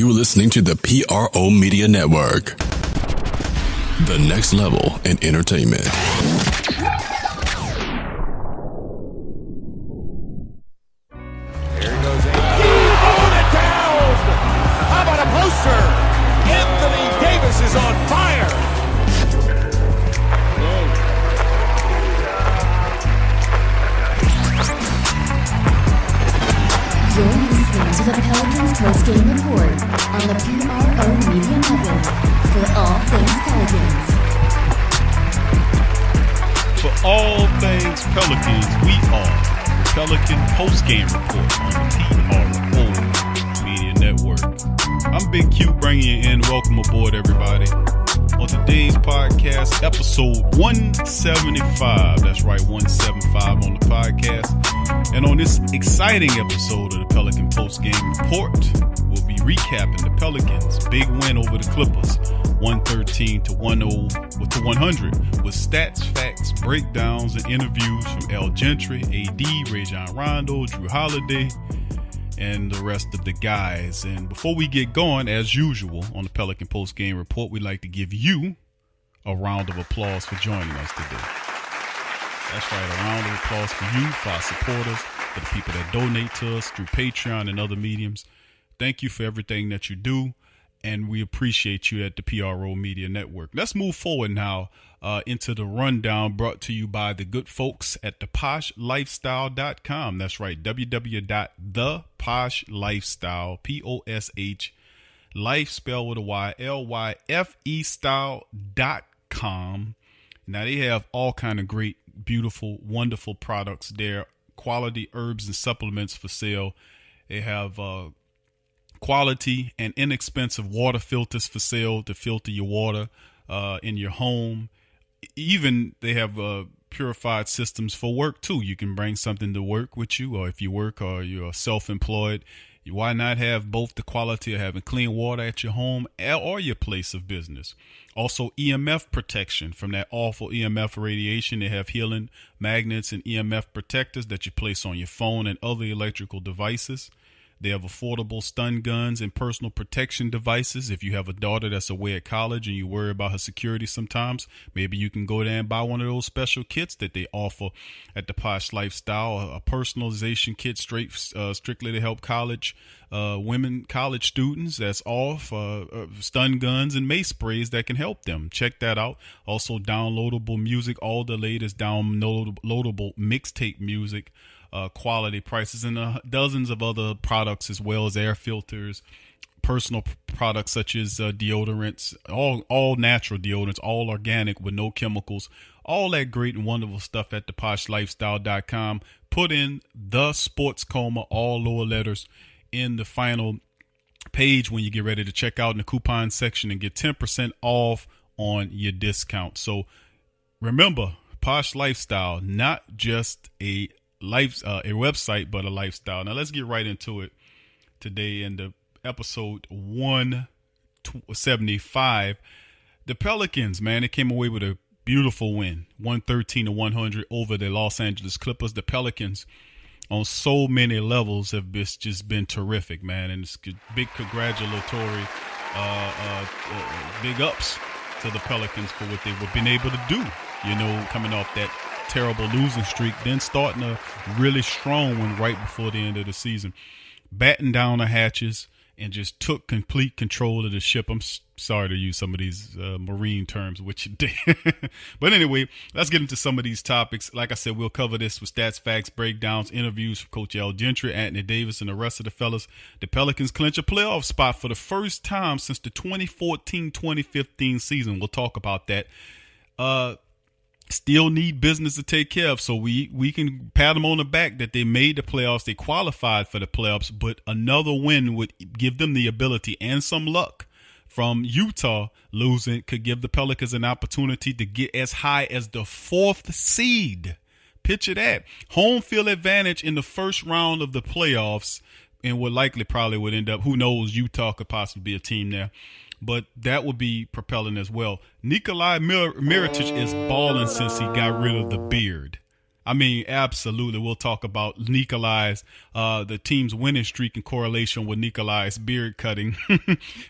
You're listening to the PRO Media Network. The next level in entertainment. Here goes AD. Throwing it down! How about a poster? Anthony Davis is on fire! You're listening to the Pelicans post-game report on the PRO Media Network for all things Pelicans. For all things Pelicans, we are the Pelican post-game report on the PRO Media Network. I'm Big Q bringing you in. Welcome aboard, everybody. On today's podcast, episode 175. That's right, 175 on the podcast. And on this exciting episode of the Pelican Post-Game Report, we'll be recapping the Pelicans' big win over the Clippers, 113-100, with stats, facts, breakdowns, and interviews from Al Gentry, AD, Rajon Rondo, Jrue Holiday, and the rest of the guys. And before we get going, as usual, on the Pelican Post-Game Report, we'd like to give you a round of applause for joining us today. That's right, a round of applause for you, for our supporters, for the people that donate to us through Patreon and other mediums. Thank you for everything that you do, and we appreciate you at the PRO Media Network. Let's move forward now into the rundown brought to you by the good folks at theposhlifestyle.com. That's right, www.theposhlifestyle, P-O-S-H, life spelled with a Y, L-Y-F-E style.com. Now, they have all kind of great, beautiful, wonderful products there. Quality herbs and supplements for sale. They have quality and inexpensive water filters for sale to filter your water in your home. Even they have purified systems for work too. You can bring something to work with you, or if you work or you're self-employed, why not have both the quality of having clean water at your home or your place of business? Also, EMF protection from that awful EMF radiation. They have healing magnets and EMF protectors that you place on your phone and other electrical devices. They have affordable stun guns and personal protection devices. If you have a daughter that's away at college and you worry about her security sometimes, maybe you can go there and buy one of those special kits that they offer at the Posh Lifestyle, a personalization kit strictly to help college students. That's off stun guns and mace sprays that can help them. Check that out. Also, downloadable music, all the latest downloadable mixtape music. Quality prices, and dozens of other products as well as air filters, personal products such as deodorants, all natural deodorants, all organic with no chemicals, all that great and wonderful stuff at theposhlifestyle.com. Put in the sports coma, all lower letters, in the final page when you get ready to check out in the coupon section and get 10% off on your discount. So remember, Posh Lifestyle, not just a website, but a lifestyle. Now let's get right into it today in the episode 175. The Pelicans, man, they came away with a beautiful win, 113-100 over the Los Angeles Clippers. The Pelicans on so many levels have just been terrific, man, and it's big congratulatory, big ups to the Pelicans for what they've been able to do, coming off that terrible losing streak, then starting a really strong one right before the end of the season, batten down the hatches and just took complete control of the ship. I'm sorry to use some of these marine terms, which you did. But anyway, let's get into some of these topics. Like I said, we'll cover this with stats, facts, breakdowns, interviews from Coach Al Gentry, Anthony Davis, and the rest of the fellas. The Pelicans clinch a playoff spot for the first time since the 2014-2015 season. We'll talk about that. Still need business to take care of, so we can pat them on the back that they made the playoffs, they qualified for the playoffs, but another win would give them the ability and some luck from Utah losing could give the Pelicans an opportunity to get as high as the 4th seed. Picture that. Home field advantage in the first round of the playoffs, and probably would end up, who knows, Utah could possibly be a team there. But that would be propelling as well. Nikola Mirotic is balling since he got rid of the beard. I mean, absolutely. We'll talk about Nikolai's, the team's winning streak in correlation with Nikolai's beard cutting.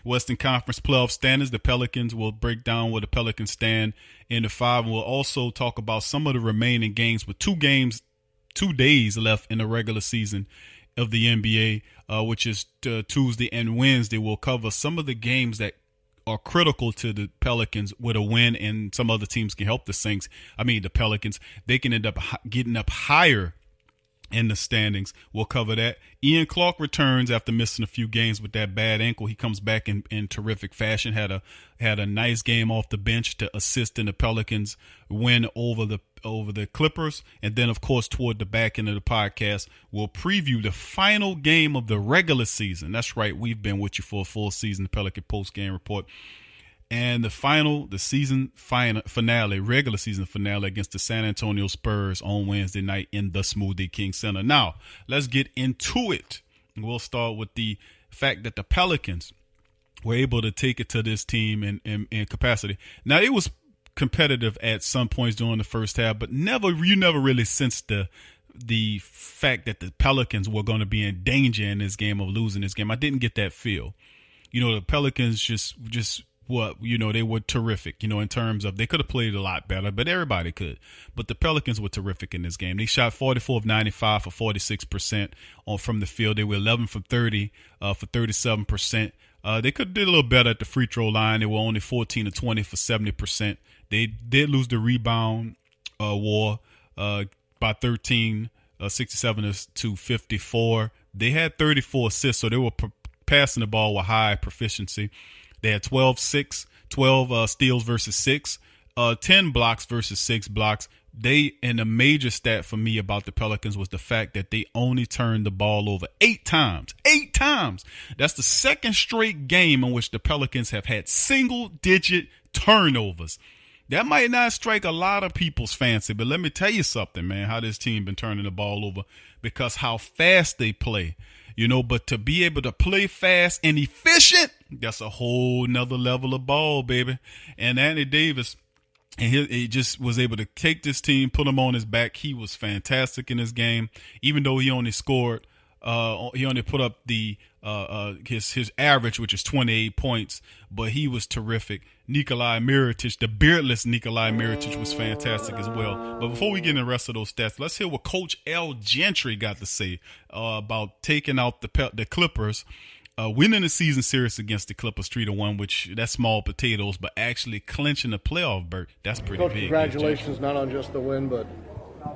Western Conference playoff standings. The Pelicans will break down where the Pelicans stand in the 5. And we'll also talk about some of the remaining games with 2 days left in the regular season of the NBA, which is Tuesday and Wednesday. We'll cover some of the games that are critical to the Pelicans with a win, and some other teams can help the Pelicans. They can end up getting up higher in the standings. We'll cover that. Ian Clark returns after missing a few games with that bad ankle. He comes back in terrific fashion. Had a nice game off the bench to assist in the Pelicans win over the Clippers. And then, of course, toward the back end of the podcast, we'll preview the final game of the regular season. That's right. We've been with you for a full season, the Pelican post-game report. And the season finale, regular season finale against the San Antonio-Spurs on Wednesday night in the Smoothie King Center. Now, let's get into it. We'll start with the fact that the Pelicans were able to take it to this team in capacity. Now, it was competitive at some points during the first half, but you never really sensed the fact that the Pelicans were going to be in danger in this game of losing this game. I didn't get that feel. The Pelicans just they were terrific, in terms of they could have played a lot better, but everybody could. But the Pelicans were terrific in this game. They shot 44 of 95 for 46% from the field. They were 11 from 30 for 37%. They could have did a little better at the free throw line. They were only 14 of 20 for 70%. They did lose the rebound war by 13, 67 to 54. They had 34 assists, so they were passing the ball with high proficiency. They had 12 steals versus 6, 10 blocks versus 6 blocks. And a major stat for me about the Pelicans was the fact that they only turned the ball over 8 times. 8 times. That's the second straight game in which the Pelicans have had single-digit turnovers. That might not strike a lot of people's fancy, but let me tell you something, man, how this team been turning the ball over, because how fast they play. But to be able to play fast and efficient, that's a whole nother level of ball, baby. And Anthony Davis, and he just was able to take this team, put them on his back. He was fantastic in this game, even though he only scored. He only put up his average, which is 28 points, but he was terrific. Nikola Mirotic, the beardless Nikola Mirotic, was fantastic as well. But before we get into the rest of those stats, let's hear what Coach Al Gentry got to say about taking out the Clippers, winning the season series against the Clippers 3-1, which that's small potatoes, but actually clinching the playoff berth. That's pretty Coach, big. Congratulations, not on just the win, but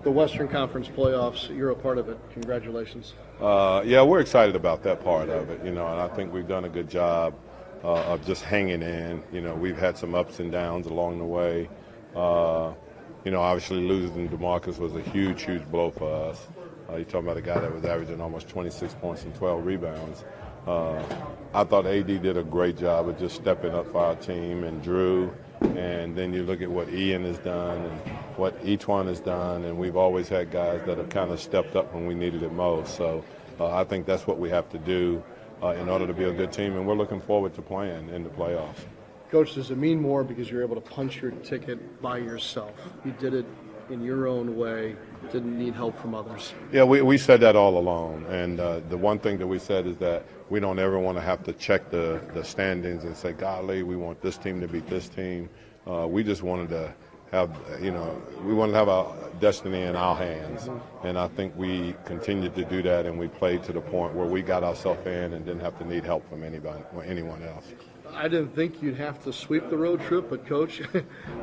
the Western Conference playoffs. You're a part of it. Congratulations. Yeah, we're excited about that part of it, and I think we've done a good job of just hanging in. We've had some ups and downs along the way. Obviously losing DeMarcus was a huge, huge blow for us. You're talking about a guy that was averaging almost 26 points and 12 rebounds. I thought AD did a great job of just stepping up for our team, and Jrue. And then you look at what Ian has done and what each one has done, and we've always had guys that have kind of stepped up when we needed it most. So I think that's what we have to do in order to be a good team, and we're looking forward to playing in the playoffs. Coach, does it mean more because you're able to punch your ticket by yourself? You did it in your own way, didn't need help from others. Yeah, we said that all along, and the one thing that we said is that we don't ever want to have to check the standings and say, golly, we want this team to beat this team. We just wanted to have, we wanted to have our destiny in our hands, and I think we continued to do that, and we played to the point where we got ourselves in and didn't have to need help from anyone else. I didn't think you'd have to sweep the road trip, but Coach,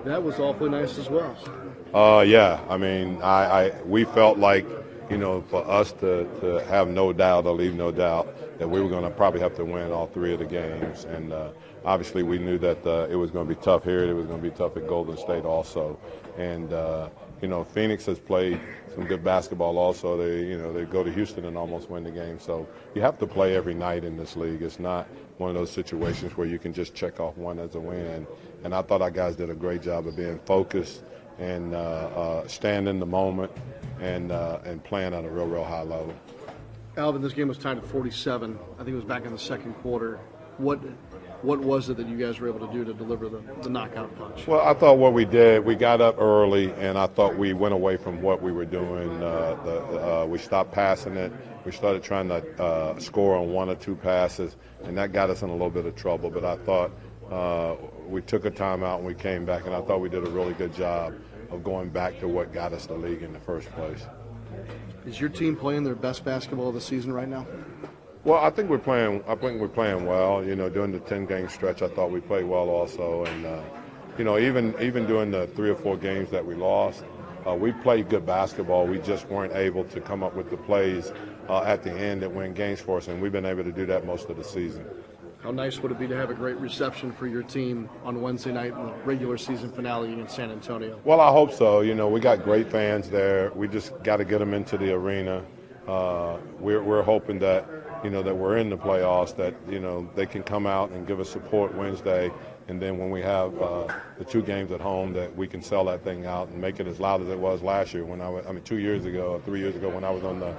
that was awfully nice as well. Yeah, I mean, we felt like, for us to have no doubt or leave no doubt that we were going to probably have to win all 3 of the games. And obviously we knew that it was going to be tough here. It was going to be tough at Golden State also. And, Phoenix has played some good basketball also. They go to Houston and almost win the game. So you have to play every night in this league. It's not one of those situations where you can just check off one as a win. And I thought our guys did a great job of being focused and staying in the moment and playing at a real, real high level. Alvin, this game was tied at 47. I think it was back in the second quarter. What was it that you guys were able to do to deliver the knockout punch? Well, I thought what we did, we got up early, and I thought we went away from what we were doing. We stopped passing it. We started trying to score on one or two passes, and that got us in a little bit of trouble. But I thought we took a timeout and we came back, and I thought we did a really good job of going back to what got us the league in the first place. Is your team playing their best basketball of the season right now? Well, I think we're playing well. You know, during the 10-game stretch, I thought we played well also, and you know, even during the 3 or 4 games that we lost, we played good basketball. We just weren't able to come up with the plays at the end that win games for us, and we've been able to do that most of the season. How nice would it be to have a great reception for your team on Wednesday night in the regular season finale against San Antonio? Well, I hope so. You know, we got great fans there. We just got to get them into the arena. We're hoping that, you know, that we're in the playoffs, that, you know, they can come out and give us support Wednesday, and then when we have the 2 games at home, that we can sell that thing out and make it as loud as it was last year when 2 years ago or 3 years ago when I was on the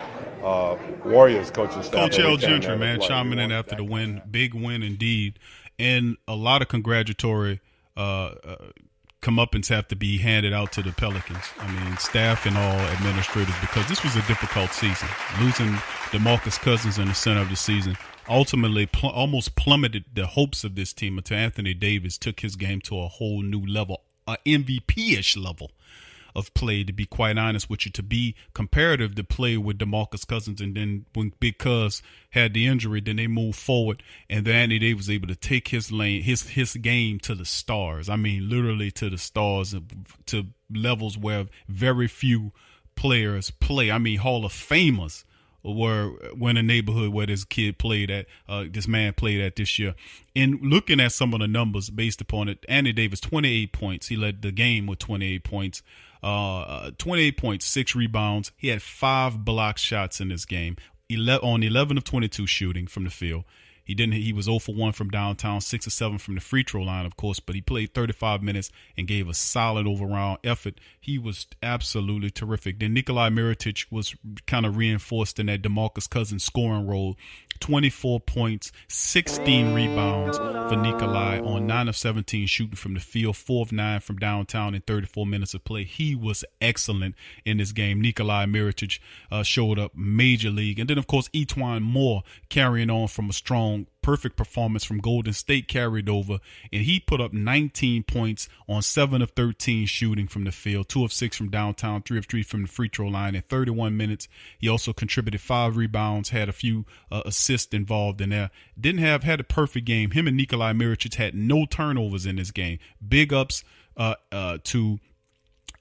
Warriors coaching staff. Coach Al Gentry, man, chiming in after the win. Big win indeed. And a lot of congratulatory comeuppance have to be handed out to the Pelicans. I mean, staff and all administrators, because this was a difficult season. Losing DeMarcus Cousins in the center of the season ultimately almost plummeted the hopes of this team until Anthony Davis took his game to a whole new level, an MVP-ish level of play, to be quite honest with you, to be comparative to play with DeMarcus Cousins. And then when Big Cuz had the injury, then they moved forward, and then Anthony Davis was able to take his lane, his game to the stars. I mean, literally to the stars, to levels where very few players play. I mean, Hall of Famers were in a neighborhood where this man played at this year. And looking at some of the numbers based upon it, Anthony Davis, 28 points. He led the game with 28 points. 28 points, 6 rebounds. He had 5 block shots in this game. 11 of 22 shooting from the field. He was 0 for 1 from downtown, 6 or 7 from the free throw line, of course, but he played 35 minutes and gave a solid overall effort. He was absolutely terrific. Then Nikola Mirotic was kind of reinforced in that DeMarcus Cousins scoring role. 24 points, 16 rebounds for Nikolai on 9 of 17 shooting from the field, 4 of 9 from downtown in 34 minutes of play. He was excellent in this game. Nikola Mirotic showed up major league. And then, of course, Etwan Moore carrying on from a strong, perfect performance from Golden State carried over, and he put up 19 points on 7 of 13 shooting from the field, 2 of 6 from downtown, 3 of 3 from the free throw line in 31 minutes. He also contributed 5 rebounds, had a few assists involved in there. Had a perfect game. Him and Nikola Mirotic had no turnovers in this game. Big ups to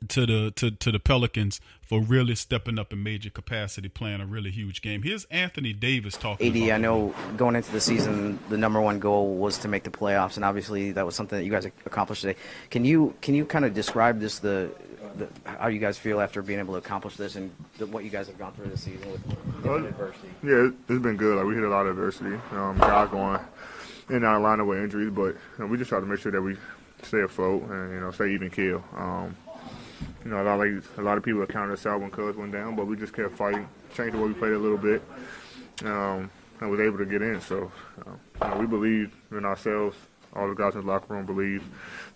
the Pelicans for really stepping up in major capacity, playing a really huge game. Here's Anthony Davis talking AD, about I know going into the season, the number one goal was to make the playoffs, and obviously that was something that you guys accomplished today. Can you kind of describe this, how you guys feel after being able to accomplish this, and what you guys have gone through this season with different adversity? Yeah, it's been good. Like, we hit a lot of adversity. Guys going in and out of lineup with injuries, but we just try to make sure that we stay afloat and stay even keel. A lot of people have counted us out when Cuz went down, but we just kept fighting, changed the way we played a little bit, and was able to get in. So we believe in ourselves. All the guys in the locker room believe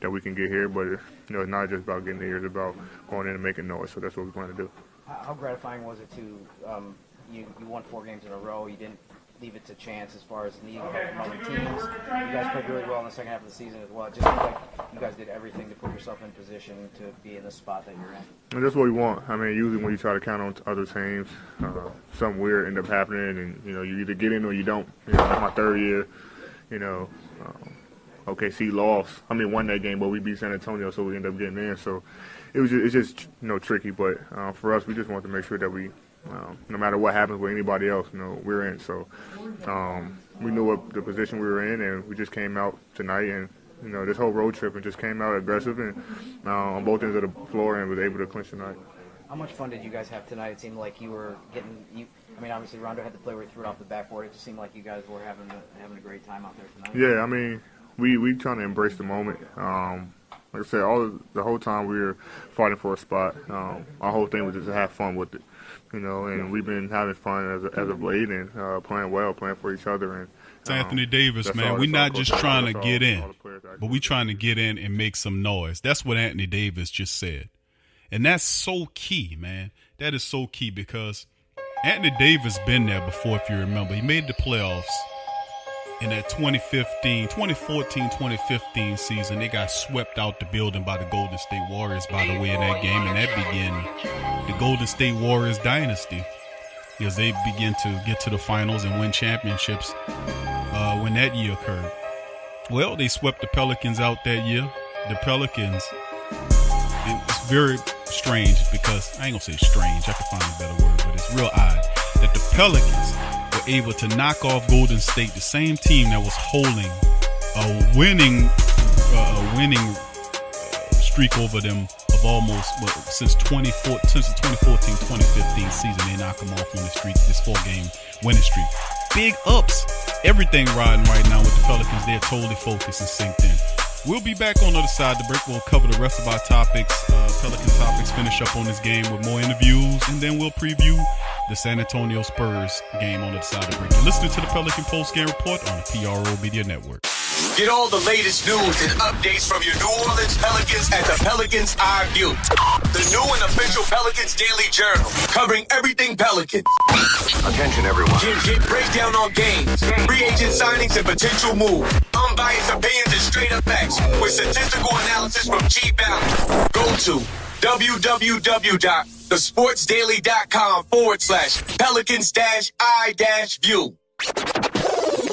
that we can get here, but it's not just about getting here; it's about going in and making noise. So that's what we plan to do. How gratifying was it to you won 4 games in a row? You didn't leave it to chance as far as needing help from other teams. You guys played really well in the second half of the season as well. It just seemed like you guys did everything to put yourself in position to be in the spot that you're in. And that's what we want. I mean, usually when you try to count on other teams, something weird end up happening, and you either get in or you don't. Like my third year, OKC lost. Won that game, but we beat San Antonio, so we ended up getting in. So it's just tricky. But for us, we just want to make sure that we. No matter what happens with anybody else, we're in. So we knew what the position we were in, and we just came out tonight and, this whole road trip and just came out aggressive and on both ends of the floor and was able to clinch tonight. How much fun did you guys have tonight? It seemed like you were obviously Rondo had the play where he threw it off the backboard. It just seemed like you guys were having a great time out there tonight. Yeah, we trying to embrace the moment. Like I said, the whole time we were fighting for a spot. Our whole thing was just to have fun with it. And we've been having fun as of late and playing well, playing for each other, and It's Anthony Davis, man. We're not just trying to get in, but we're trying to get in and make some noise. That's what Anthony Davis just said. And that's so key, man. That is so key because Anthony Davis been there before, if you remember. He made the playoffs in that 2014-2015 season. They got swept out the building by the Golden State Warriors, by the way, in that game. And that began the Golden State Warriors dynasty because they began to get to the finals and win championships when that year occurred. Well, they swept the Pelicans out that year. The Pelicans, and it's very strange because, I ain't going to say strange, I can find a better word, but it's real odd that the Pelicans were able to knock off Golden State, the same team that was holding a winning streak over them of almost since the 2014-2015 season. They knocked them off on the streak, this 4-game winning streak. Big ups, everything riding right now with the Pelicans. They're totally focused and synced in. We'll be back on the other side of the break. We'll cover the rest of our topics, Pelican topics, finish up on this game with more interviews, and then we'll preview the San Antonio-Spurs game on the other side of the break. You're listening to the Pelican Post-Game Report on the PRO Media Network. Get all the latest news and updates from your New Orleans Pelicans at the Pelicans Eye View, the new and official Pelicans Daily Journal, covering everything Pelicans. Attention, everyone. Get breakdown on games, free agent signings, and potential moves. Unbiased opinions and straight up facts with statistical analysis from G Balance. Go to www.thesportsdaily.com/Pelicans-I-View.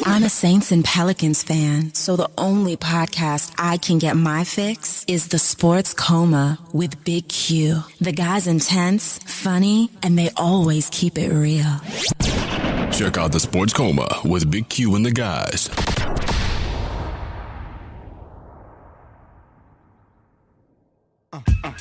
I'm a Saints and Pelicans fan, so the only podcast I can get my fix is The Sports Coma with Big Q. The guy's intense, funny, and they always keep it real. Check out The Sports Coma with Big Q and the guys.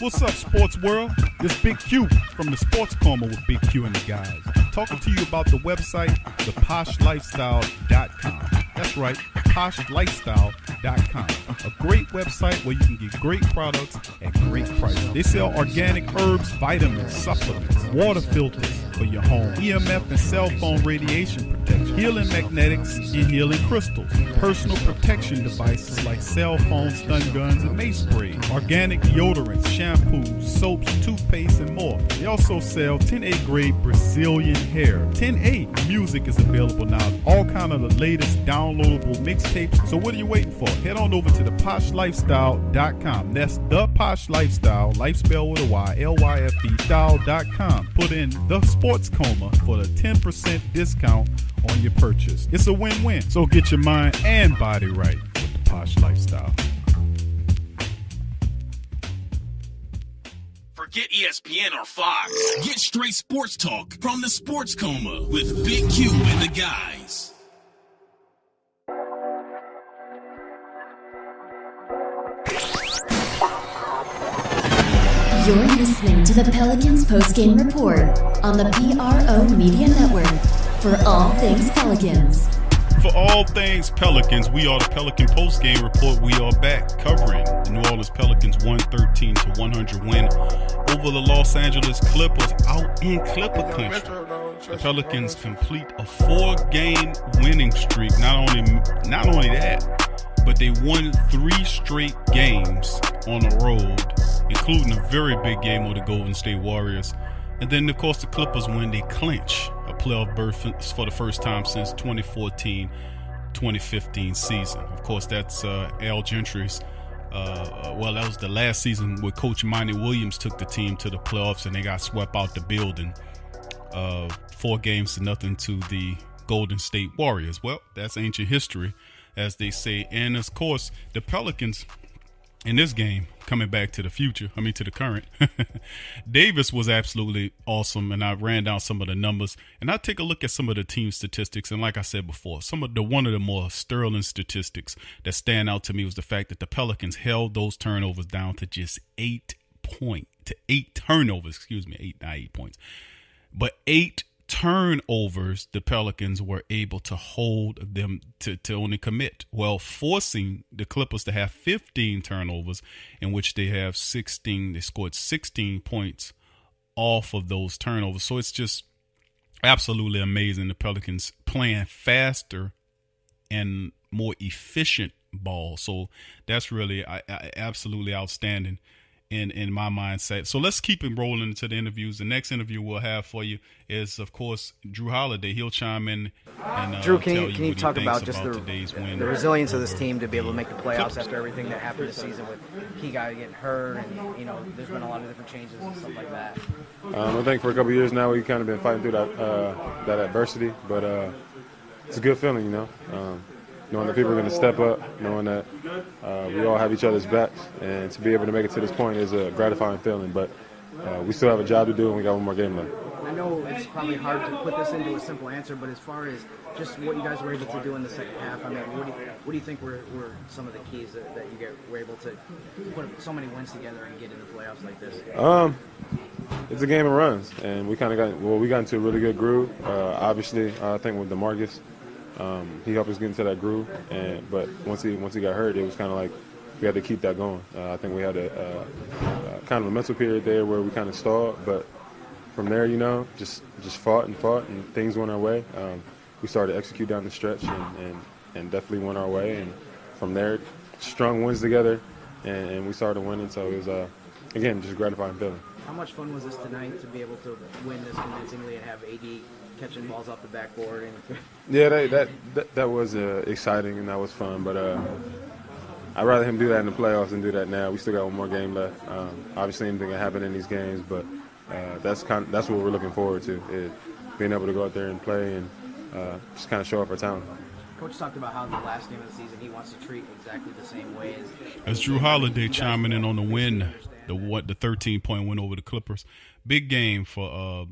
What's up, sports world? This Big Q from the Sports Coma with Big Q and the guys. Talking to you about the website, theposhlifestyle.com. That's right, theposhlifestyle.com. A great website where you can get great products at great prices. They sell organic herbs, vitamins, supplements, water filters for your home, EMF and cell phone radiation protection, healing magnetics and healing crystals, personal protection devices like cell phones, stun guns, and mace sprays, organic deodorants, shampoos, soaps, toothpaste, and more. They also sell 10A grade Brazilian hair. 10A music is available now. All kind of the latest downloadable mixtapes. So what are you waiting for? Head on over to theposhlifestyle.com. That's the Posh Lifestyle, life spelled with a Y, LYFE style.com. Put in the Sports Coma for the 10% discount on your purchase. It's a win-win. So get your mind and body right with the Posh Lifestyle. Forget ESPN or Fox. Get straight sports talk from the Sports Coma with Big Q and the guys. You're listening to the Pelicans Post-Game Report on the PRO Media Network for all things Pelicans. For all things Pelicans, we are the Pelican Post-Game Report. We are back covering the New Orleans Pelicans 113-100 win over the Los Angeles Clippers out in Clipper country. The Pelicans complete a 4-game winning streak. Not only that, but they won 3 straight games on the road, including a very big game with the Golden State Warriors. And then, of course, the Clippers win. They clinch a playoff berth for the first time since 2014-2015 season. Of course, that's Al Gentry's. That was the last season where Coach Monty Williams took the team to the playoffs, and they got swept out the building 4-0 to the Golden State Warriors. Well, that's ancient history, as they say. And, of course, the Pelicans in this game, coming back to the current, Davis was absolutely awesome, and I ran down some of the numbers, and I take a look at some of the team statistics, and like I said before, one of the more sterling statistics that stand out to me was the fact that the Pelicans held those turnovers down to just 8 turnovers, 8 points, but 8 turnovers. The Pelicans were able to hold them to only commit, while forcing the Clippers to have 15 turnovers, in which they scored 16 points off of those turnovers. So it's just absolutely amazing. The Pelicans playing faster and more efficient ball. So that's really absolutely outstanding in my mindset. So let's keep it rolling into the interviews. The next interview we'll have for you is, of course, Jrue Holiday. He'll chime in and Drew, can you talk about just today's win, the resilience of this team to be able to make the playoffs after everything that happened this season with key guy getting hurt, and there's been a lot of different changes and stuff like that. I think for a couple of years now we've kind of been fighting through that adversity, but it's a good feeling, knowing that people are going to step up, knowing that we all have each other's backs, and to be able to make it to this point is a gratifying feeling. But we still have a job to do, and we got one more game left. I know it's probably hard to put this into a simple answer, but as far as just what you guys were able to do in the second half, I mean, what do you think were some of the keys that you were able to put so many wins together and get into playoffs like this? It's a game of runs, and we got into a really good groove. Obviously, I think with DeMarcus, he helped us get into that groove, but once he got hurt, it was kind of like we had to keep that going. I think we had a kind of a mental period there where we kind of stalled, but from there, just fought, and things went our way. We started to execute down the stretch, and definitely went our way. And from there, strung wins together, and we started winning. So it was, again, just a gratifying feeling. How much fun was this tonight to be able to win this convincingly and have AD catching balls off the backboard? Yeah, that was exciting and that was fun, but I'd rather him do that in the playoffs than do that now. We still got one more game left. Obviously, anything can happen in these games, but that's what we're looking forward to, is being able to go out there and play and just kind of show off our talent. Coach talked about how the last game of the season he wants to treat exactly the same way as Jrue Holiday chiming in on the win, the 13-point win over the Clippers. Big game for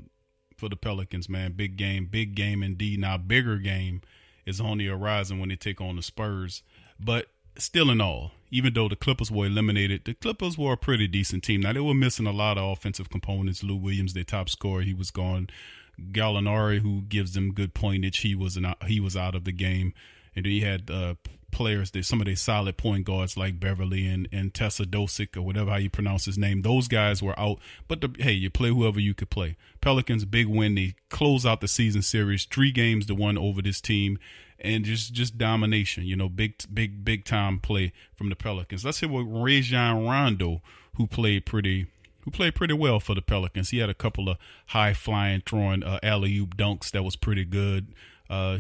the Pelicans, man. Big game indeed. Now, bigger game is on the horizon when they take on the Spurs. But still in all, even though the Clippers were eliminated, the Clippers were a pretty decent team. Now, they were missing a lot of offensive components. Lou Williams, their top scorer, he was gone. Gallinari, who gives them good pointage, he was out of the game. And then you had players, some of their solid point guards like Beverly and Tessa Dosic, or whatever how you pronounce his name. Those guys were out. But you play whoever you could play. Pelicans, big win. They close out the season series, 3 games to 1 over this team, and just domination. Big time play from the Pelicans. Let's hear what Rajon Rondo, who played pretty well for the Pelicans. He had a couple of high-flying, throwing alley-oop dunks that was pretty good.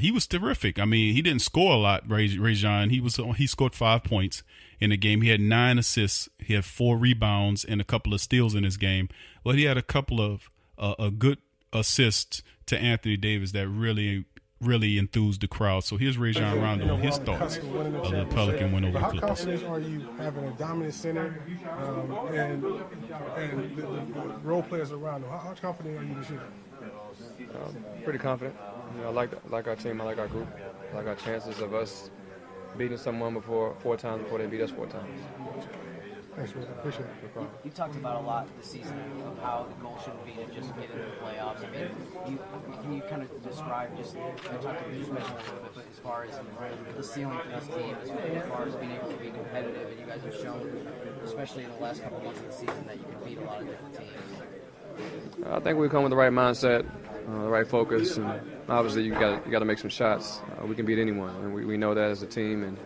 He was terrific. I mean, he didn't score a lot, Rajon. He scored 5 points in the game. He had 9 assists. He had 4 rebounds and a couple of steals in his game. But he had a couple of a good assists to Anthony Davis that really enthused the crowd. So here's Rajon Rondo and his thoughts of the Pelican win over the Clippers. How confident are you having a dominant center and the role players around him? How confident are you this year? Pretty confident. I like our team. I like our group. I like our chances of us beating someone 4 times before they beat us 4 times. Thanks, man. Appreciate it. No problem. You talked about a lot this season of how the goal shouldn't be to just get into the playoffs. I mean, can you kind of describe just mentioned a little bit, but as far as the ceiling for this team, as far as being able to be competitive, and you guys have shown, especially in the last couple months of the season, that you can beat a lot of different teams. I think we come with the right mindset, the right focus, and obviously you got to make some shots. We can beat anyone, and we know that as a team, and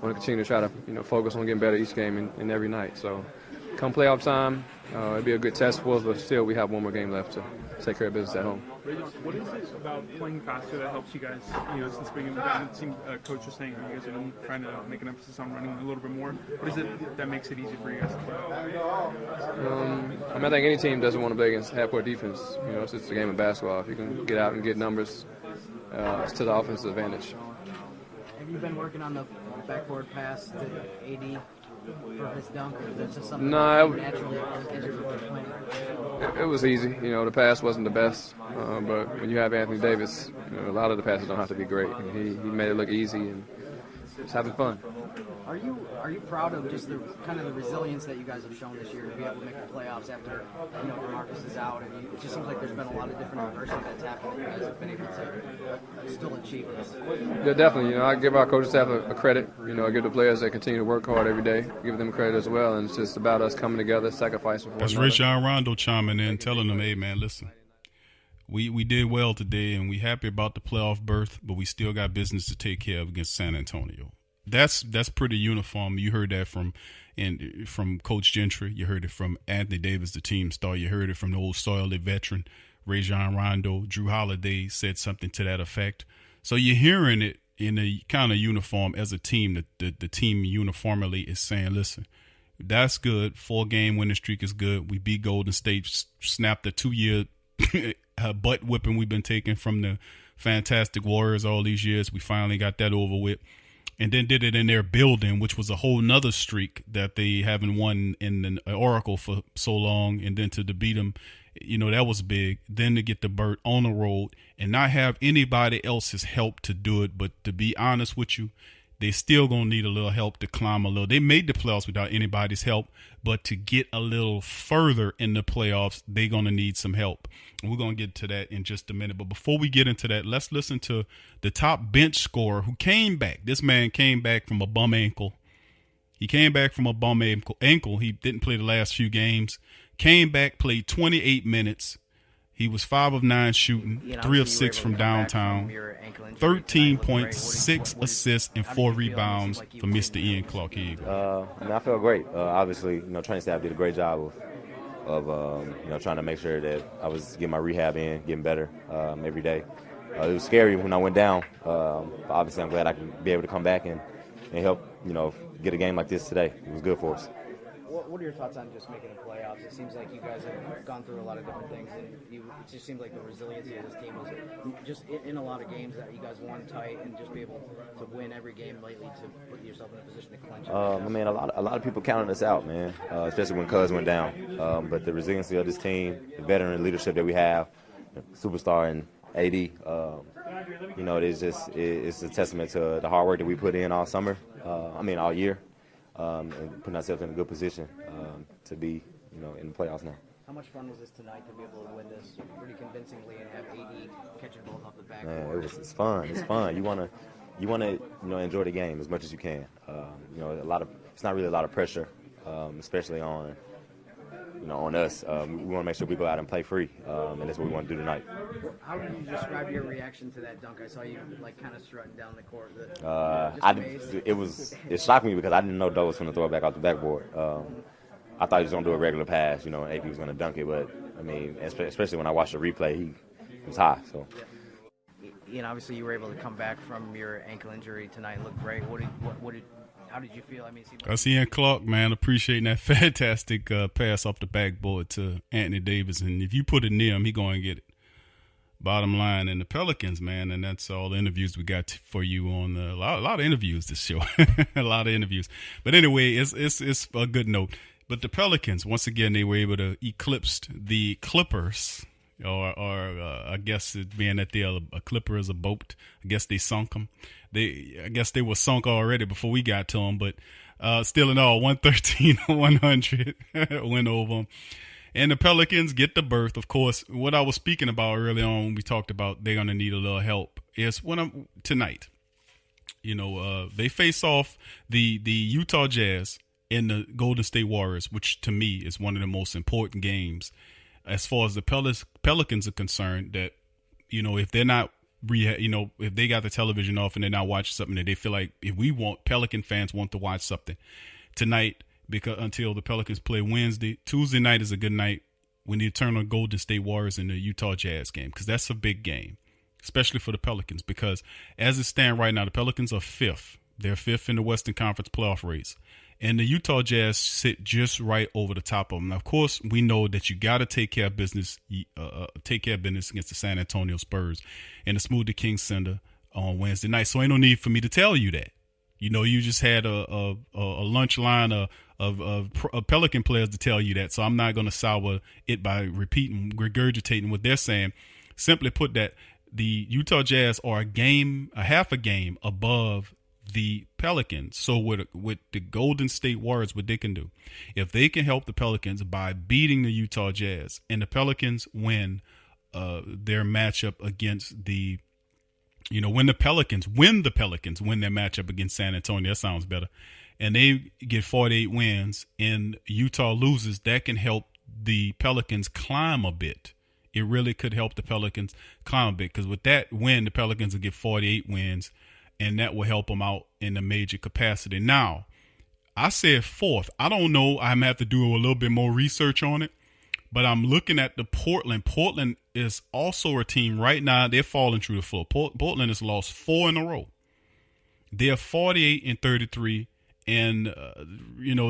want to continue to try to focus on getting better each game and every night. So come playoff time, it'll be a good test for us, but still we have one more game left to take care of business at home. What is it about playing faster that helps you guys, since the beginning of the game? It seems Coach was saying you guys are trying to make an emphasis on running a little bit more. What is it that makes it easy for you guys to play? I think any team doesn't want to play against half-court defense. It's just a game of basketball. If you can get out and get numbers, it's to the offensive advantage. Have you been working on the backboard pass to AD for his dunk, or is that just something naturally playing? It was easy. The pass wasn't the best, but when you have Anthony Davis, a lot of the passes don't have to be great. And he made it look easy and just having fun. Are you proud of just the kind of the resilience that you guys have shown this year to be able to make the playoffs after DeMarcus is out, and it just seems like there's been a lot of different adversity that's happened. You guys have been able to still achieve this. Yeah, definitely. I give our coaching staff a credit. I give the players that continue to work hard every day, give them credit as well, and it's just about us coming together, sacrificing for That's one another. Rajon Rondo chiming in, telling them, "Hey, man, listen. we did well today, and we happy about the playoff berth, but we still got business to take care of against San Antonio. That's pretty uniform. You heard that from Coach Gentry. You heard it from Anthony Davis, the team star. You heard it from the old Soiled veteran, Rajon Rondo. Jrue Holiday said something to that effect. So you're hearing it in a kind of uniform as a team. The team uniformly is saying, listen, that's good. 4-game winning streak is good. We beat Golden State, snapped the 2-year butt whipping we've been taking from the fantastic Warriors all these years. We finally got that over with. And then did it in their building, which was a whole nother streak that they haven't won in the Oracle for so long. And then to beat them, that was big. Then to get the berth on the road and not have anybody else's help to do it. But to be honest with you, they still going to need a little help to climb a little. They made the playoffs without anybody's help, but to get a little further in the playoffs, they're going to need some help. And we're going to get to that in just a minute. But before we get into that, let's listen to the top bench scorer who came back. This man came back from a bum ankle. He came back from a bum ankle. He didn't play the last few games. Came back, played 28 minutes. He was 5 of 9 shooting, 3 of 6 from downtown, 13.6 assists and 4 rebounds for Mr. Ian Clark. Here you go. I feel great. Obviously, training staff did a great job of trying to make sure that I was getting my rehab in, getting better every day. It was scary when I went down. Obviously, I'm glad I can be able to come back and help, get a game like this today. It was good for us. What are your thoughts on just making the playoffs? It seems like you guys have gone through a lot of different things, and it just seems like the resiliency of this team was just in a lot of games that you guys won tight and just be able to win every game lately to put yourself in a position to clinch. A lot of people counted us out, man, especially when Cuz went down. But the resiliency of this team, the veteran leadership that we have, the superstar and AD, it's a testament to the hard work that we put in all summer, all year. And putting ourselves in a good position to be, in the playoffs now. How much fun was this tonight to be able to win this pretty convincingly and have AD catching both off the back? Man, it's fun. It's fun. You wanna enjoy the game as much as you can. It's not really a lot of pressure, especially on us. We want to make sure we go out and play free, and that's what we want to do tonight. How would you describe your reaction to that dunk? I saw you kind of strutting down the court. It shocked me because I didn't know Doe was going to throw it back off the backboard. I thought he was going to do a regular pass, and AP was going to dunk it. But especially when I watched the replay, he was high. So. Obviously you were able to come back from your ankle injury tonight. Looked great. How did you feel? I see Ian Clark, man, appreciating that fantastic pass off the backboard to Anthony Davis. And if you put it near him, he going to get it. Bottom line, and the Pelicans, man, and that's all the interviews we got for you on a lot of interviews this show. A lot of interviews. But anyway, it's a good note. But the Pelicans, once again, they were able to eclipse the Clippers, or I guess it being that they're a Clipper is a boat. I guess they sunk them. I guess they were sunk already before we got to them, but still in all, 113-100 win over them. And the Pelicans get the berth. Of course, what I was speaking about early on when we talked about they're going to need a little help is tonight. They face off the Utah Jazz and the Golden State Warriors, which to me is one of the most important games as far as the Pelicans are concerned. That if they're not if they got the television off and they're not watching something that they feel like Pelican fans want to watch something tonight, because until the Pelicans play Tuesday night is a good night when they turn on Golden State Warriors in the Utah Jazz game, because that's a big game, especially for the Pelicans, because as it stands right now, the Pelicans are 5th. They're 5th in the Western Conference playoff race. And the Utah Jazz sit just right over the top of them. Now, of course, we know that you got to take care of business against the San Antonio-Spurs in the Smoothie King Center on Wednesday night. So ain't no need for me to tell you that. You just had a lunch line of Pelican players to tell you that. So I'm not going to sour it by regurgitating what they're saying. Simply put, that the Utah Jazz are a half a game above the Pelicans. So with the Golden State Warriors, what they can do, if they can help the Pelicans by beating the Utah Jazz, and the Pelicans win their matchup against when the Pelicans win their matchup against San Antonio, that sounds better, and they get 48 wins and Utah loses, that can help the Pelicans climb a bit it really could help the Pelicans climb a bit, because with that win, the Pelicans will get 48 wins, and that will help them out in a major capacity. Now, I said fourth. I don't know. I'm going to have to do a little bit more research on it, but I'm looking at the Portland. Portland is also a team right now. They're falling through the floor. Portland has lost 4 in a row. They're 48-33, and,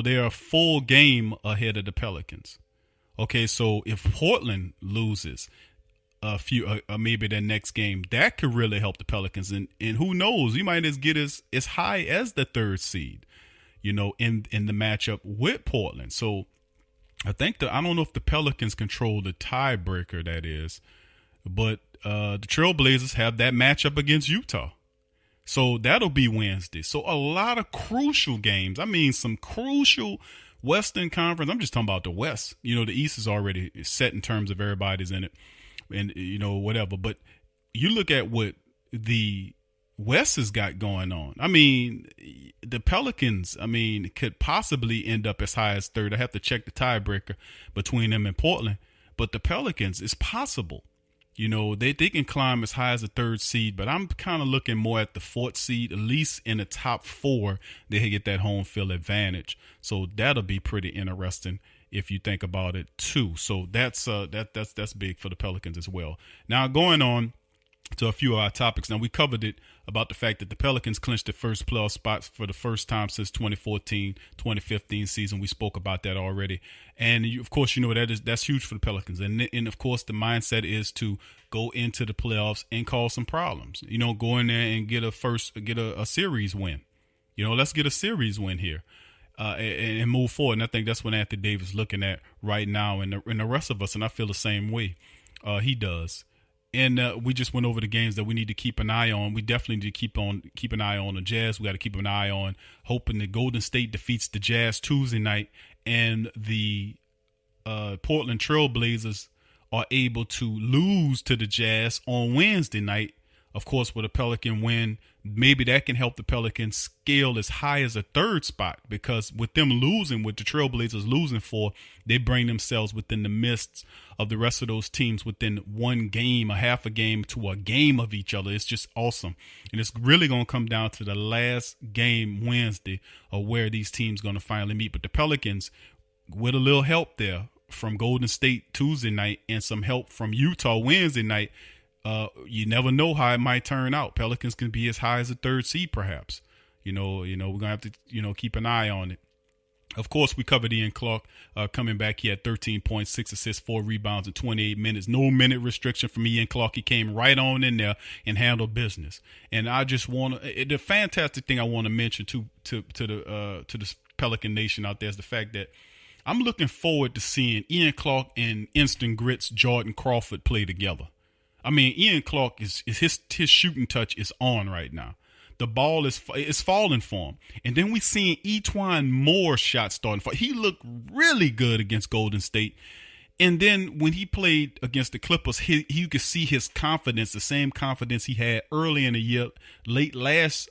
they're a full game ahead of the Pelicans. Okay, so if Portland loses maybe their next game, that could really help the Pelicans. And who knows, we might just get as high as the 3rd seed, in the matchup with Portland. So I think I don't know if the Pelicans control the tiebreaker, that is, but the Trailblazers have that matchup against Utah. So that'll be Wednesday. So a lot of crucial games. I mean, some crucial Western Conference. I'm just talking about the West. The East is already set in terms of everybody's in it and, whatever. But you look at what the West has got going on. I mean, the Pelicans, could possibly end up as high as 3rd. I have to check the tiebreaker between them and Portland. But the Pelicans, it's possible. They can climb as high as the 3rd seed, but I'm kind of looking more at the 4th seed, at least in the top 4. They get that home field advantage. So that'll be pretty interesting if you think about it too. So that's big for the Pelicans as well. Now, going on to a few of our topics. Now, we covered it about the fact that the Pelicans clinched the first playoff spot for the first time since 2014-2015 season. We spoke about that already. And, of course, that's huge for the Pelicans. And, of course, the mindset is to go into the playoffs and cause some problems. Go in there and get a series win. Let's get a series win here and move forward. And I think that's what Anthony Davis is looking at right now, and the rest of us. And I feel the same way he does. And we just went over the games that we need to keep an eye on. We definitely need to keep an eye on the Jazz. We got to keep an eye on hoping that Golden State defeats the Jazz Tuesday night, and the Portland Trailblazers are able to lose to the Jazz on Wednesday night. Of course, with a Pelican win, maybe that can help the Pelicans scale as high as a 3rd spot, because with them losing, with the Trailblazers losing 4, they bring themselves within the midst of the rest of those teams within one game, a half a game to a game of each other. It's just awesome. And it's really going to come down to the last game Wednesday of where these teams going to finally meet. But the Pelicans, with a little help there from Golden State Tuesday night and some help from Utah Wednesday night, you never know how it might turn out. Pelicans can be as high as a 3rd seed, perhaps. We're gonna have to, keep an eye on it. Of course, we covered Ian Clark coming back. He had 13 points, 6 assists, 4 rebounds in 28 minutes. No minute restriction from Ian Clark. He came right on in there and handled business. And I just want to, the fantastic thing I want to mention to the Pelican Nation out there is the fact that I'm looking forward to seeing Ian Clark and instant grits Jordan Crawford play together. Ian Clark his shooting touch is on right now. The ball is falling for him. And then we seeing Etwan Moore shots starting for. He looked really good against Golden State. And then when he played against the Clippers, you could see his confidence, the same confidence he had early in the year, late last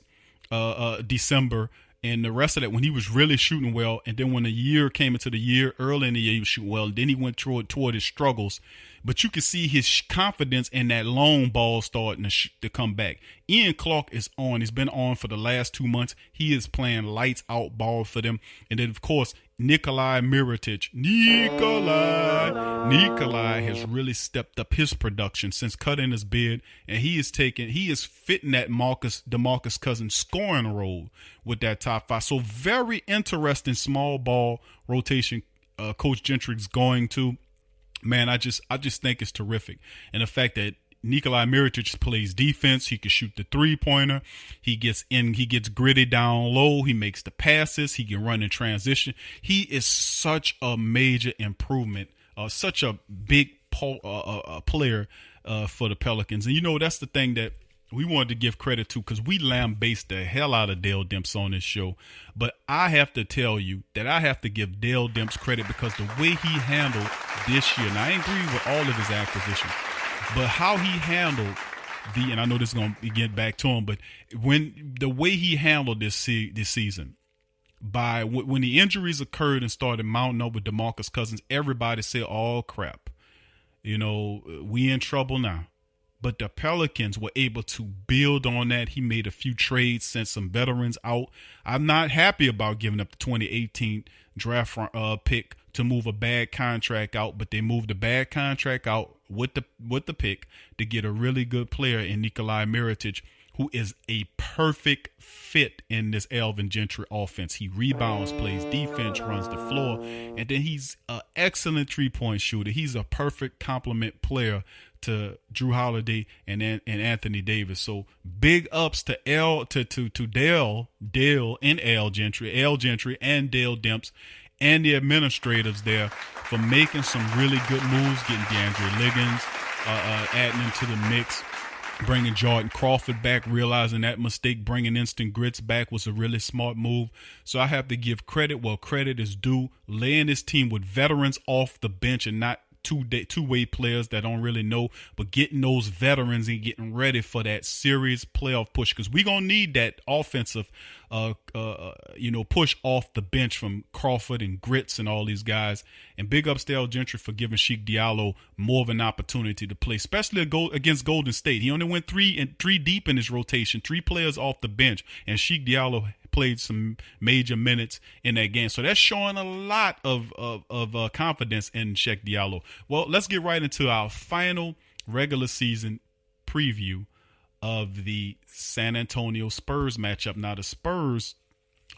December, and the rest of that when he was really shooting well. And then when the year came into the year, early in the year, he was shooting well. And then he went toward his struggles. But you can see his confidence in that long ball starting to come back. Ian Clark is on. He's been on for the last 2 months. He is playing lights out ball for them. And then, of course, Nikola Mirotic. Nikola has really stepped up his production since cutting his bid. And he is fitting that DeMarcus Cousins scoring role with that top 5. So very interesting small ball rotation Coach Gentry is going to. Man, I just think it's terrific. And the fact that Nikola Mirotic plays defense, he can shoot the 3-pointer, he gets gritty down low, he makes the passes, he can run in transition. He is such a major improvement, such a big player for the Pelicans. And that's the thing that we wanted to give credit to, because we lambaste the hell out of Dale Demps on this show. But I have to tell you that I have to give Dale Demps credit, because the way he handled this year, and I agree with all of his acquisitions, but how he handled and I know this is going to get back to him, but when the way he handled this season, when the injuries occurred and started mounting up with DeMarcus Cousins, everybody said, oh, crap. we in trouble now. But the Pelicans were able to build on that. He made a few trades, sent some veterans out. I'm not happy about giving up the 2018 draft pick to move a bad contract out, but they moved the bad contract out with the pick to get a really good player in Nikola Mirotic, who is a perfect fit in this Alvin Gentry offense. He rebounds, plays defense, runs the floor, and then he's an excellent three-point shooter. He's a perfect complement player to Jrue Holiday and Anthony Davis. So big ups to Dale and Al Gentry and Dale Demps and the administrators there for making some really good moves, getting DeAndre Liggins, adding him to the mix, bringing Jordan Crawford back, realizing that mistake, bringing Instant Grits back was a really smart move. So I have to give credit where credit is due, laying this team with veterans off the bench and not two-way players that don't really know, but getting those veterans and getting ready for that serious playoff push, because we're going to need that offensive push off the bench from Crawford and Grits and all these guys. And big ups to Al Gentry for giving Sheik Diallo more of an opportunity to play, especially against Golden State. He only went three deep in his rotation, 3 players off the bench, and Sheik Diallo played some major minutes in that game. So that's showing a lot of confidence in Sheik Diallo. Well, let's get right into our final regular season preview of the San Antonio Spurs matchup. Now, the Spurs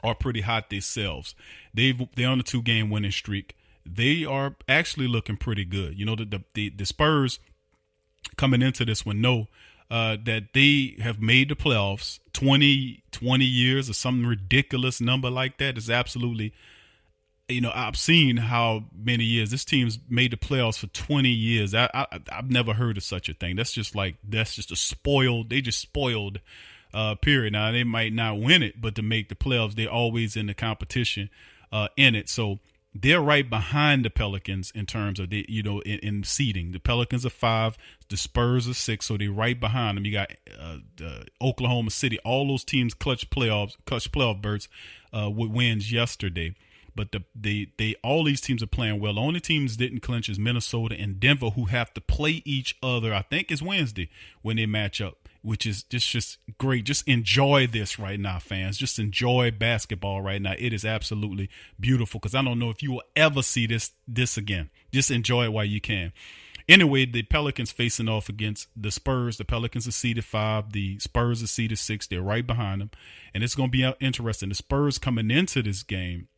are pretty hot themselves. They're on a 2-game winning streak. They are actually looking pretty good. The Spurs coming into this one know that they have made the playoffs 20 years or some ridiculous number like that. Is absolutely, I've seen how many years this team's made the playoffs for 20 years. I've never heard of such a thing. That's just they just spoiled period. Now they might not win it, but to make the playoffs, they're always in the competition in it. So they're right behind the Pelicans in terms of in seeding. The Pelicans are 5, the Spurs are 6, so they're right behind them. You got Oklahoma City. All those teams clutch playoff berths with wins yesterday. But all these teams are playing well. The only teams didn't clinch is Minnesota and Denver, who have to play each other. I think it's Wednesday when they match up, which is just great. Just enjoy this right now, fans. Just enjoy basketball right now. It is absolutely beautiful, because I don't know if you will ever see this again. Just enjoy it while you can. Anyway, the Pelicans facing off against the Spurs. The Pelicans are seeded 5. The Spurs are seeded 6. They're right behind them. And it's going to be interesting. The Spurs coming into this game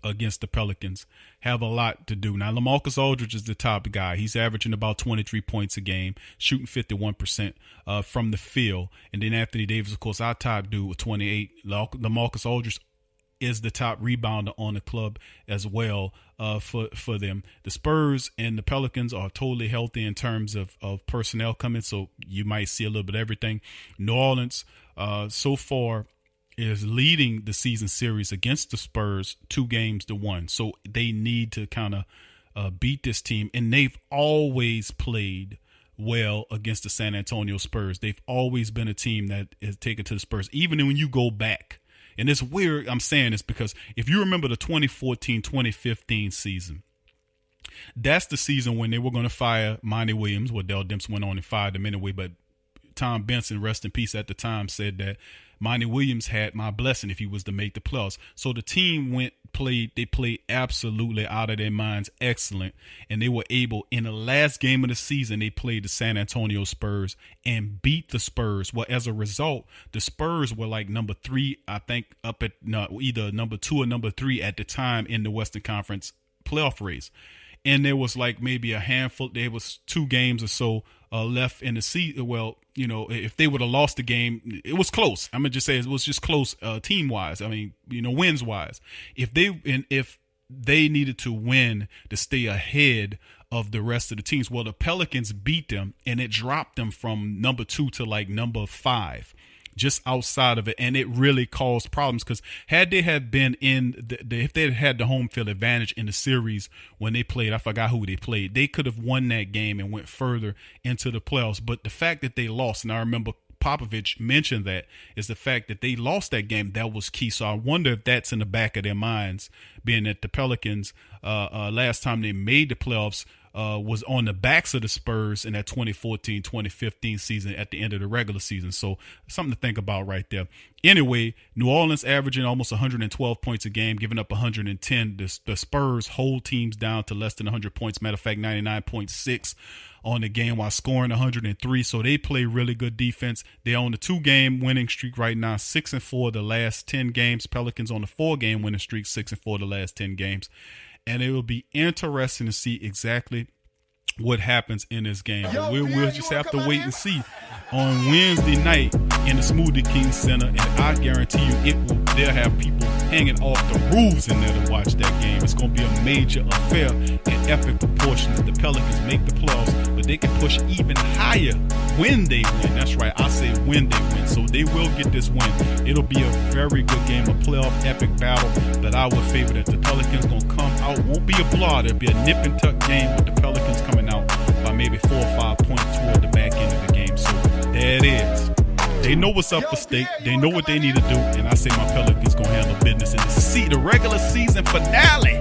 against the Pelicans have a lot to do. Now, LaMarcus Aldridge is the top guy. He's averaging about 23 points a game, shooting 51% from the field. And then Anthony Davis, of course, our top dude with 28. LaMarcus Aldridge is the top rebounder on the club as well for them. The Spurs and the Pelicans are totally healthy in terms of personnel coming, so you might see a little bit of everything. New Orleans so far is leading the season series against the Spurs 2-1. So they need to kind of beat this team. And they've always played well against the San Antonio Spurs. They've always been a team that has taken to the Spurs. Even when you go back, and it's weird I'm saying this because if you remember the 2014-2015 season, that's the season when they were going to fire Monty Williams. Well, Dell Demps went on and fired him anyway, but Tom Benson, rest in peace at the time, said that Monty Williams had my blessing if he was to make the playoffs. So the team played absolutely out of their minds, excellent. And they were able, in the last game of the season, they played the San Antonio Spurs and beat the Spurs. Well, as a result, the Spurs were like number 3, I think, up at either number 2 or number 3 at the time in the Western Conference playoff race. And there was like maybe a handful, there was 2 games or so left in the season. Well, if they would have lost the game, it was close. I'm going to just say it was just close team-wise. I mean, wins-wise. If they needed to win to stay ahead of the rest of the teams, well, the Pelicans beat them, and it dropped them from number 2 to like number 5. Just outside of it, and it really caused problems because had they had been if they had the home field advantage in the series when they played, I forgot who they played, they could have won that game and went further into the playoffs. But the fact that they lost, and I remember Popovich mentioned that, is the fact that they lost that game. That was key. So I wonder if that's in the back of their minds, being that the Pelicans last time they made the playoffs was on the backs of the Spurs in that 2014-2015 season at the end of the regular season. So something to think about right there. Anyway, New Orleans averaging almost 112 points a game, giving up 110. The Spurs hold teams down to less than 100 points. Matter of fact, 99.6 on the game while scoring 103. So they play really good defense. They're on the 2-game winning streak right now, 6-4 the last 10 games. Pelicans on the 4-game winning streak, 6-4 the last 10 games. And it will be interesting to see exactly what happens in this game. But we'll just have to wait and see on Wednesday night in the Smoothie King Center. And I guarantee you they'll have people hanging off the roofs in there to watch that game. It's going to be a major affair in epic proportions. The Pelicans make the playoffs, but they can push even higher when they win. That's right, I say when they win. So they will get this win. It'll be a very good game, a playoff epic battle that I would favor that the Pelicans going to come out. Won't be a blowout. It'll be a nip and tuck game with the Pelicans coming out by maybe 4 or 5 points toward the back end of the game. So there it is. They know what's up for stake. They know what they need to do. And I say my Pelicans going to handle business in the regular season finale.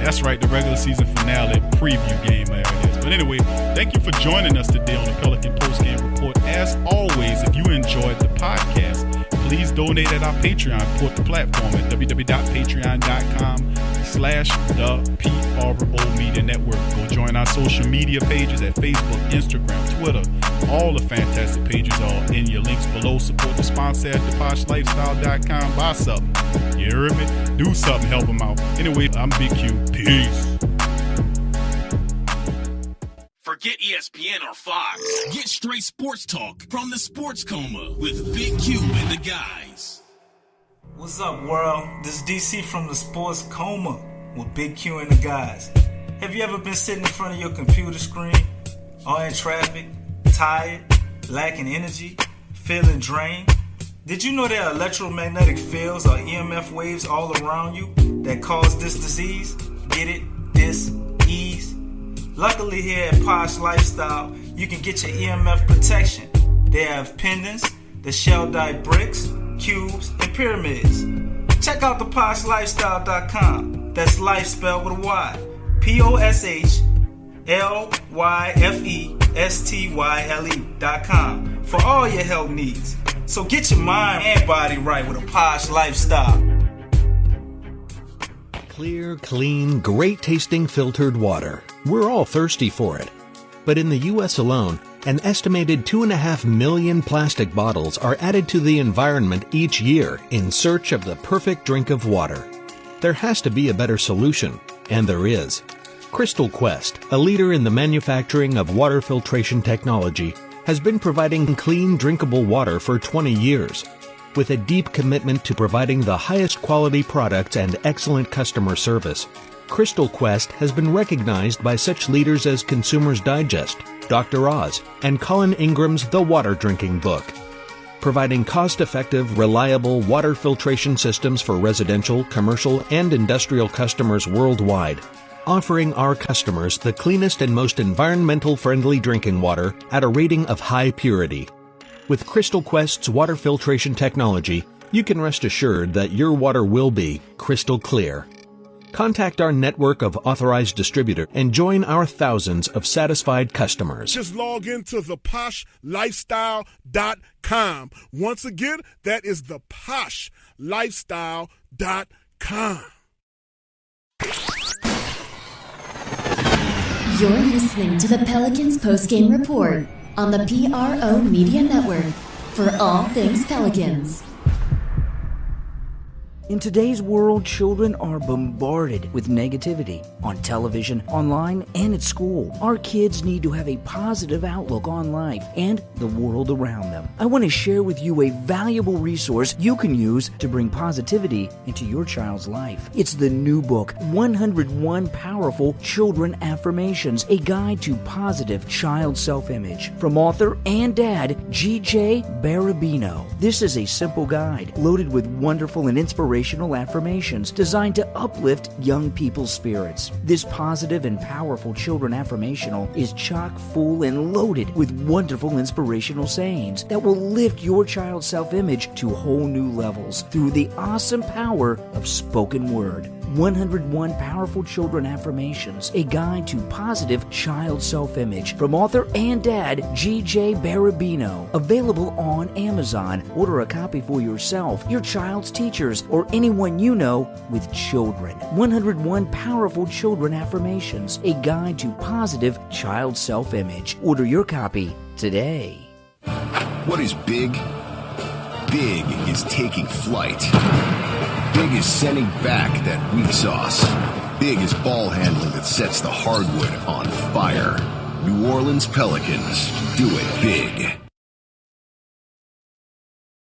That's right, the regular season finale preview game. There it is. But anyway, thank you for joining us today on the Pelican Postgame Report. As always, if you enjoyed the podcast, please donate at our Patreon. Support the platform at www.patreon.com/the Media Network. Go join our social media pages at Facebook, Instagram, Twitter. All the fantastic pages are in your links below. Support the sponsor at theposhlifestyle.com. Buy something. You hear me? Do something. Help them out. Anyway, I'm Big Q. Peace. Forget ESPN or Fox. Get straight sports talk from the Sports Coma with Big Q and the guys. What's up, world? This is DC from the Sports Coma with Big Q and the guys. Have you ever been sitting in front of your computer screen, or in traffic, tired, lacking energy, feeling drained? Did you know there are electromagnetic fields or EMF waves all around you that cause this disease? Get it? Dis-ease? Luckily here at Posh Lifestyle, you can get your EMF protection. They have pendants, the shell-dyed bricks, cubes, and pyramids. Check out theposhlifestyle.com. That's life spelled with a Y. POSHLYFESTYLE.com for all your health needs. So get your mind and body right with a Posh Lifestyle. Clear, clean, great-tasting filtered water. We're all thirsty for it. But in the U.S. alone, an estimated 2.5 million plastic bottles are added to the environment each year in search of the perfect drink of water. There has to be a better solution, and there is. Crystal Quest, a leader in the manufacturing of water filtration technology, has been providing clean, drinkable water for 20 years. With a deep commitment to providing the highest quality products and excellent customer service, Crystal Quest has been recognized by such leaders as Consumers Digest, Dr. Oz, and Colin Ingram's The Water Drinking Book. Providing cost-effective, reliable water filtration systems for residential, commercial, and industrial customers worldwide, offering our customers the cleanest and most environmental-friendly drinking water at a rating of high purity. With Crystal Quest's water filtration technology, you can rest assured that your water will be crystal clear. Contact our network of authorized distributors and join our thousands of satisfied customers. Just log into theposhlifestyle.com. Once again, that is theposhlifestyle.com. You're listening to the Pelicans Postgame Report on the PRO Media Network for all things Pelicans. In today's world, children are bombarded with negativity on television, online, and at school. Our kids need to have a positive outlook on life and the world around them. I want to share with you a valuable resource you can use to bring positivity into your child's life. It's the new book, 101 Powerful Children Affirmations, a guide to positive child self-image, from author and dad, G.J. Barabino. This is a simple guide loaded with wonderful and inspirational affirmations designed to uplift young people's spirits. This positive and powerful children affirmational is chock full and loaded with wonderful inspirational sayings that will lift your child's self-image to whole new levels through the awesome power of spoken word. 101 Powerful Children Affirmations, a guide to positive child self-image from author and dad G.J. Barabino. Available on Amazon. Order a copy for yourself, your child's teachers, or anyone you know with children. 101 Powerful Children Affirmations, a guide to positive child self-image. Order your copy today. What is big? Big is taking flight. Big is sending back that weak sauce. Big is ball handling that sets the hardwood on fire. New Orleans Pelicans, do it big.